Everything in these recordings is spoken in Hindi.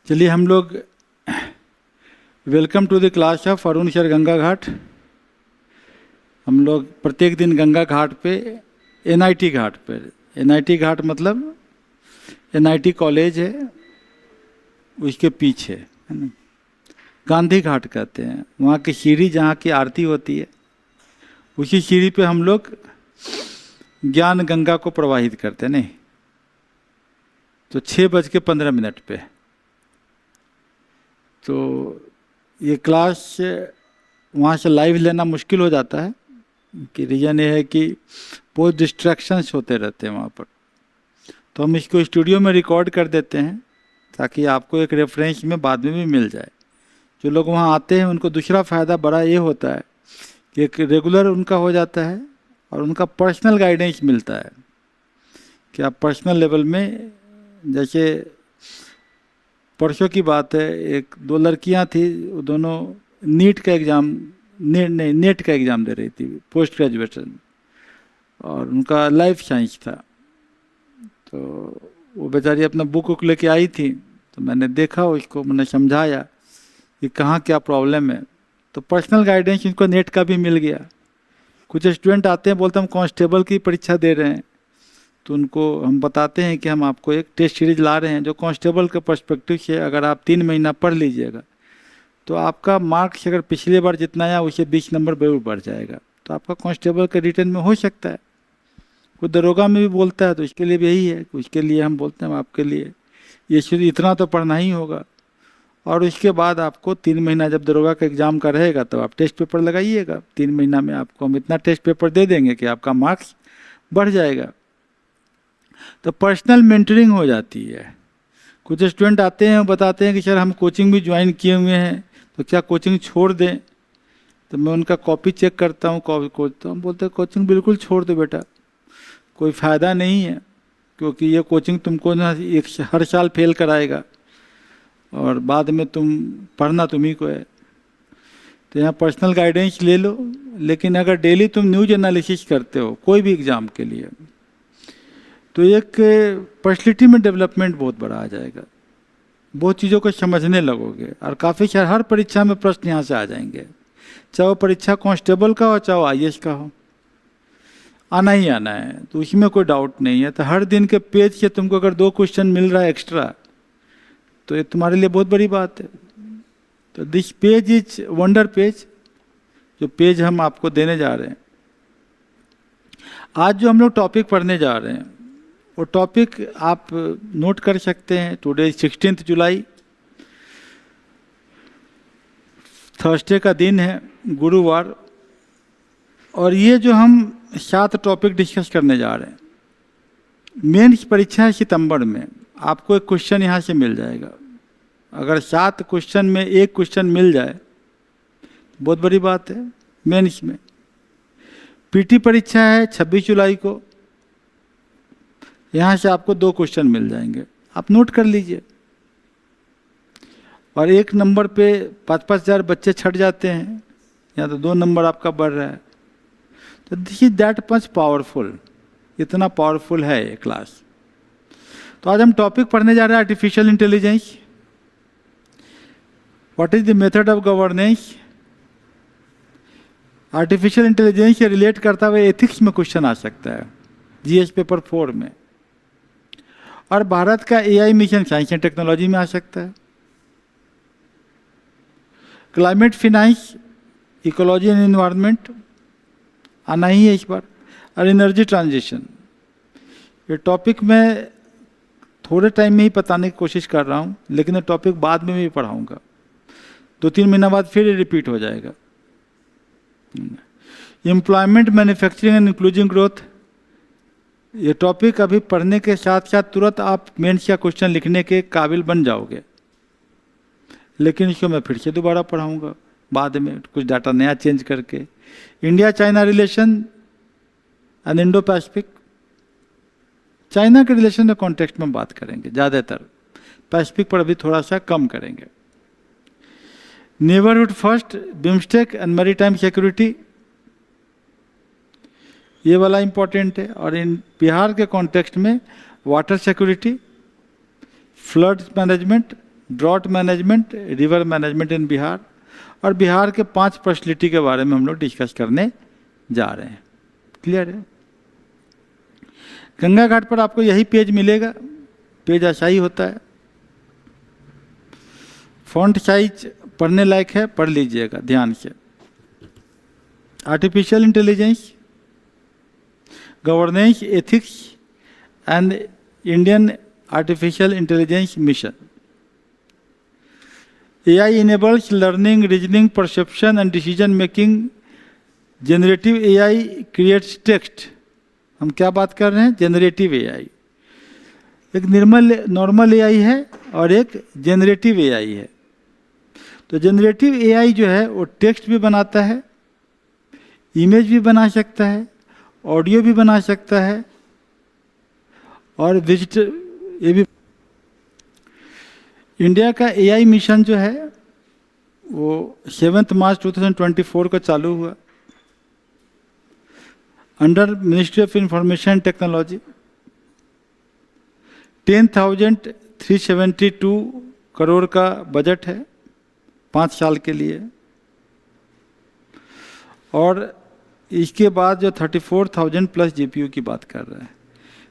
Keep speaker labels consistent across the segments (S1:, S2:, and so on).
S1: चलिए हम लोग welcome to the class of Arun sir Ganga Ghat. हम लोग प्रत्येक दिन गंगा घाट पे एनआईटी घाट पे, एनआईटी घाट मतलब एनआईटी कॉलेज है, उसके पीछे है ना, गांधी घाट कहते हैं। वहाँ की सीढ़ी जहाँ की आरती होती है, उसी सीढ़ी पे हम लोग ज्ञान गंगा को प्रवाहित करते हैं। नहीं तो 6:15 पे। तो ये क्लास वहाँ से लाइव लेना मुश्किल हो जाता है कि रीज़न ये है कि बहुत डिस्ट्रैक्शंस होते रहते हैं वहाँ पर। तो हम इसको स्टूडियो में रिकॉर्ड कर देते हैं ताकि आपको एक रेफरेंस में बाद में भी मिल जाए। जो लोग वहाँ आते हैं उनको दूसरा फ़ायदा बड़ा ये होता है कि एक रेगुलर उनका हो जाता है और उनका पर्सनल गाइडेंस मिलता है कि आप पर्सनल लेवल में, जैसे परसों की बात है, एक दो लड़कियां थी, वो दोनों नीट का एग्ज़ाम, नेट का एग्ज़ाम दे रही थी, पोस्ट ग्रेजुएशन, और उनका लाइफ साइंस था। तो वो बेचारी अपना बुक वुक लेके आई थी, तो मैंने देखा उसको, मैंने समझाया कि कहाँ क्या प्रॉब्लम है। तो पर्सनल गाइडेंस इनको नेट का भी मिल गया। कुछ स्टूडेंट आते हैं, बोलते हम कांस्टेबल की परीक्षा दे रहे हैं, तो उनको हम बताते हैं कि हम आपको एक टेस्ट सीरीज ला रहे हैं जो कांस्टेबल के पर्सपेक्टिव से, अगर आप 3 महीना पढ़ लीजिएगा तो आपका मार्क्स अगर पिछले बार जितना आया उससे 20 नंबर जरूर बढ़ जाएगा, तो आपका कांस्टेबल के रिटर्न में हो सकता है। वो दरोगा में भी बोलता है, तो इसके लिए भी यही है, उसके लिए हम बोलते हैं आपके लिए ये शुरू इतना तो पढ़ना ही होगा, और उसके बाद आपको 3 महीना जब दरोगा का एग्ज़ाम का रहेगा तो आप टेस्ट पेपर लगाइएगा। 3 महीना में आपको हम इतना टेस्ट पेपर दे देंगे कि आपका मार्क्स बढ़ जाएगा। तो पर्सनल मेंटरिंग हो जाती है। कुछ स्टूडेंट आते हैं, बताते हैं कि सर हम कोचिंग भी ज्वाइन किए हुए हैं, तो क्या कोचिंग छोड़ दें? तो मैं उनका कॉपी चेक करता हूँ, तो हम बोलते हैं कोचिंग बिल्कुल छोड़ दो बेटा, कोई फ़ायदा नहीं है, क्योंकि ये कोचिंग तुमको ना हर साल फेल कराएगा और बाद में तुम पढ़ना तुम्ही को है। तो यहाँ पर्सनल गाइडेंस ले लो, लेकिन अगर डेली तुम न्यूज एनालिसिस करते हो कोई भी एग्ज़ाम के लिए, तो एक पर्सनैलिटी में डेवलपमेंट बहुत बड़ा आ जाएगा, बहुत चीज़ों को समझने लगोगे, और काफ़ी सारे हर परीक्षा में प्रश्न यहाँ से आ जाएंगे, चाहे वो परीक्षा कांस्टेबल का हो चाहे आईएएस का हो, आना ही आना है, तो उसमें कोई डाउट नहीं है। तो हर दिन के पेज से तुमको अगर 2 क्वेश्चन मिल रहा है एक्स्ट्रा, तो ये तुम्हारे लिए बहुत बड़ी बात है। तो this page is wonder page, जो पेज हम आपको देने जा रहे हैं। आज जो हम लोग टॉपिक पढ़ने जा रहे हैं वो टॉपिक आप नोट कर सकते हैं। टुडे 16 जुलाई, थर्सडे का दिन है, गुरुवार, और ये जो हम 7 टॉपिक डिस्कस करने जा रहे हैं, मेंस परीक्षा है सितंबर में, आपको एक क्वेश्चन यहाँ से मिल जाएगा। अगर 7 क्वेश्चन में 1 क्वेश्चन मिल जाए बहुत बड़ी बात है मेंस में। पीटी परीक्षा है 26 जुलाई को, यहाँ से आपको 2 क्वेश्चन मिल जाएंगे, आप नोट कर लीजिए। और 1 नंबर पे 5-5 हज़ार बच्चे छट जाते हैं, या तो 2 नंबर आपका बढ़ रहा है। तो this is that much powerful, इतना पावरफुल है ये क्लास। तो आज हम टॉपिक पढ़ने जा रहे हैं artificial intelligence. What is the method of governance. Artificial intelligence से रिलेट करता हुआ एथिक्स में क्वेश्चन आ सकता है, जीएस पेपर 4 में, और भारत का AI mission science and technology में आ सकता है। Climate finance, ecology and environment आना ही है इस बार, और एनर्जी ट्रांजिशन। ये टॉपिक मैं थोड़े टाइम में ही बताने की कोशिश कर रहा हूँ, लेकिन ये टॉपिक बाद में भी पढ़ाऊँगा, 2-3 महीना बाद फिर रिपीट हो जाएगा। Employment, manufacturing and inclusive growth, ये टॉपिक अभी पढ़ने के साथ साथ तुरंत आप मेंस का क्वेश्चन लिखने के काबिल बन जाओगे, लेकिन इसको मैं फिर से दोबारा पढ़ाऊँगा बाद में, कुछ डाटा नया चेंज करके। India China relation and Indo Pacific, China के रिलेशन के कॉन्टेक्स्ट में बात करेंगे ज़्यादातर, पैसिफिक पर अभी थोड़ा सा कम करेंगे। Neighbourhood first, BIMSTEC and maritime security, ये वाला इम्पोर्टेंट है। और इन बिहार के कॉन्टेक्स्ट में water security, flood management, drought management, river management in Bihar, और बिहार के 5 फैसिलिटी के बारे में हम लोग डिस्कस करने जा रहे हैं। क्लियर है? गंगा घाट पर आपको यही पेज मिलेगा, पेज ऐसा ही होता है। फॉन्ट साइज पढ़ने लायक है, पढ़ लीजिएगा ध्यान से। Artificial intelligence, governance, ethics and Indian artificial intelligence mission. AI enables learning, reasoning, perception and decision making. Generative AI creates text. हम क्या बात कर रहे हैं? Generative AI। एक नॉर्मल AI है और एक जेनरेटिव AI है। तो जेनरेटिव AI जो है वो टेक्स्ट भी बनाता है, इमेज भी बना सकता है, ऑडियो भी बना सकता है, और ये भी। इंडिया का AI मिशन जो है वो 7 मार्च 2024 को चालू हुआ under ministry of information technology. 10,372 crore का बजट है 5 साल के लिए, और इसके बाद जो 34,000 प्लस GPU की बात कर रहा है।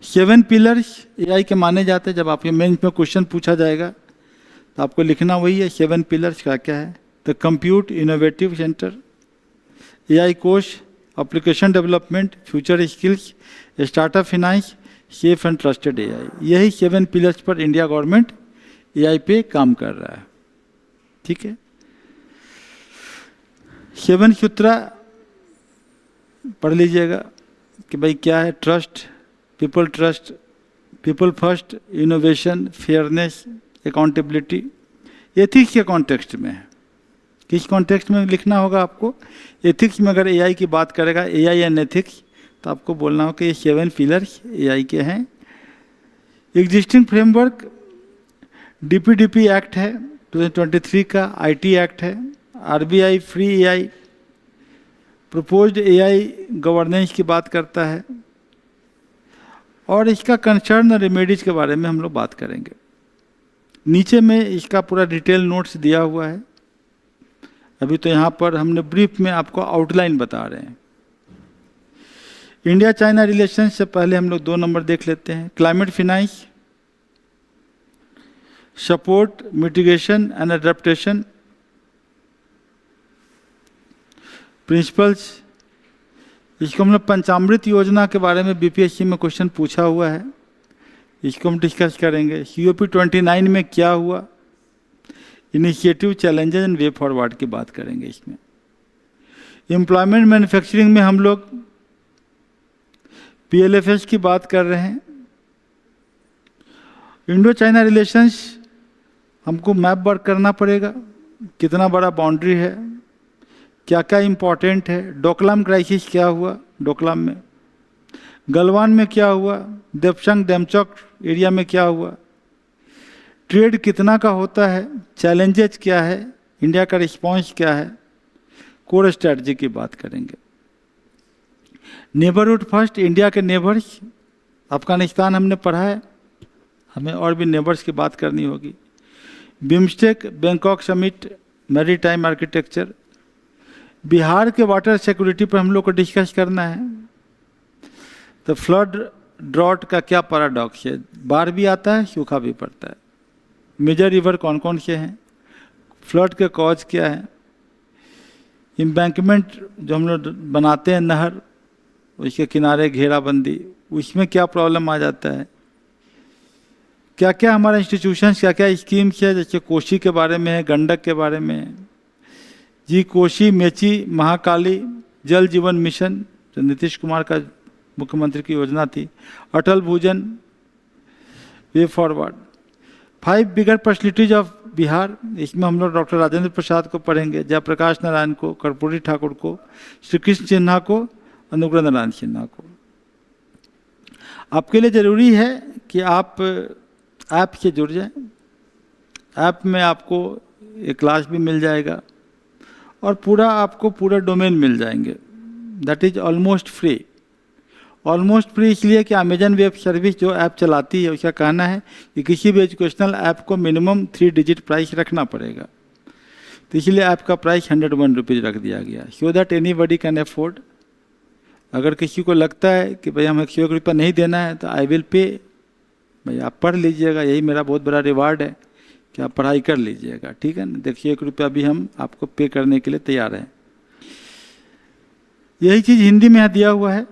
S1: 7 पिलर्स AI के माने जाते हैं। जब आपके मेंस में क्वेश्चन पूछा जाएगा तो आपको लिखना वही है, 7 पिलर्स का क्या है। The compute innovative centre, AI course, application development, future skills, startup finance, safe and trusted AI। यही 7 पिलर्स पर इंडिया गवर्नमेंट AI पे काम कर रहा है। ठीक है? 7 सूत्र पढ़ लीजिएगा कि भाई क्या है। Trust, people first, innovation, fairness, accountability. Ethics के कॉन्टेक्स्ट में है। किस कॉन्टेक्स्ट में लिखना होगा आपको? एथिक्स में अगर AI की बात करेगा, AI एंड एथिक्स, तो आपको बोलना होगा कि ये 7 पिलर्स AI के हैं। एग्जिस्टिंग फ्रेमवर्क DPDP एक्ट है 2023 का, IT एक्ट है, RBI free AI, proposed AI governance की बात करता है, और इसका कंसर्न और रेमेडीज के बारे में हम लोग बात करेंगे। नीचे में इसका पूरा डिटेल नोट्स दिया हुआ है। अभी तो यहाँ पर हमने ब्रीफ में आपको आउटलाइन बता रहे हैं। इंडिया चाइना रिलेशन से पहले हम लोग 2 नंबर देख लेते हैं। Climate finance, support, mitigation and adaptation principles. इसको हम लोग पंचामृत योजना के बारे में BPSC में क्वेश्चन पूछा हुआ है, इसको हम डिस्कस करेंगे। COP 29 में क्या हुआ, initiative, challenges and way forward की बात करेंगे इसमें। एम्प्लॉयमेंट मैन्युफैक्चरिंग में हम लोग PLFS की बात कर रहे हैं। इंडो चाइना रिलेशंस हमको मैप वर्क करना पड़ेगा, कितना बड़ा बाउंड्री है, क्या क्या इम्पोर्टेंट है। डोकलाम क्राइसिस क्या हुआ डोकलाम में, गलवान में क्या हुआ, देपसंग डेमचौक एरिया में क्या हुआ, ट्रेड कितना का होता है, चैलेंजेस क्या है, इंडिया का रिस्पॉन्स क्या है, कोर स्ट्रेटजी की बात करेंगे। नेबरहुड फर्स्ट, इंडिया के नेबर्स, अफगानिस्तान हमने पढ़ा है, हमें और भी नेबर्स की बात करनी होगी। BIMSTEC, Bangkok summit, maritime architecture. Bihar के वाटर सिक्योरिटी पर हम लोग को डिस्कस करना है। तो फ्लड ड्रॉट का क्या पैराडॉक्स है, बाढ़ भी आता है, सूखा भी पड़ता है। मेजर रिवर कौन कौन से हैं, फ्लड के कॉज क्या है, एम्बैंकमेंट जो हम लोग बनाते हैं नहर, उसके किनारे घेराबंदी, उसमें क्या प्रॉब्लम आ जाता है, क्या क्या हमारा इंस्टीट्यूशंस, क्या क्या स्कीम्स है, जैसे कोशी के बारे में है, गंडक के बारे में है जी, कोशी, मेची, महाकाली, जल जीवन मिशन जो नीतीश कुमार का मुख्यमंत्री की योजना थी, अटल भूजल, way forward. 5 bigger personalities of Bihar, इसमें हम लोग डॉक्टर राजेंद्र प्रसाद को पढ़ेंगे, जयप्रकाश नारायण को, कर्पूरी ठाकुर को, श्री कृष्ण सिन्हा को, अनुग्रह नारायण सिन्हा को। आपके लिए ज़रूरी है कि आप ऐप से जुड़ जाएं। ऐप में आपको एक क्लास भी मिल जाएगा और आपको पूरा डोमेन मिल जाएंगे, that is almost free. Almost free इसलिए कि अमेजन वेब सर्विस जो ऐप चलाती है उसका कहना है कि किसी भी एजुकेशनल ऐप को मिनिमम 3 डिजिट प्राइस रखना पड़ेगा, तो इसलिए ऐप का प्राइस 101 रुपीज़ रख दिया गया, so that anybody can afford. अगर किसी को लगता है कि भाई हमें 100 रुपये नहीं देना है तो आई विल पे, भाई आप पढ़ लीजिएगा, यही मेरा बहुत बड़ा रिवार्ड है कि आप पढ़ाई कर लीजिएगा, ठीक है ना। देखिए 1 रुपया भी हम आपको पे करने के लिए तैयार हैं। यही चीज़ हिंदी में यहाँ दिया हुआ है।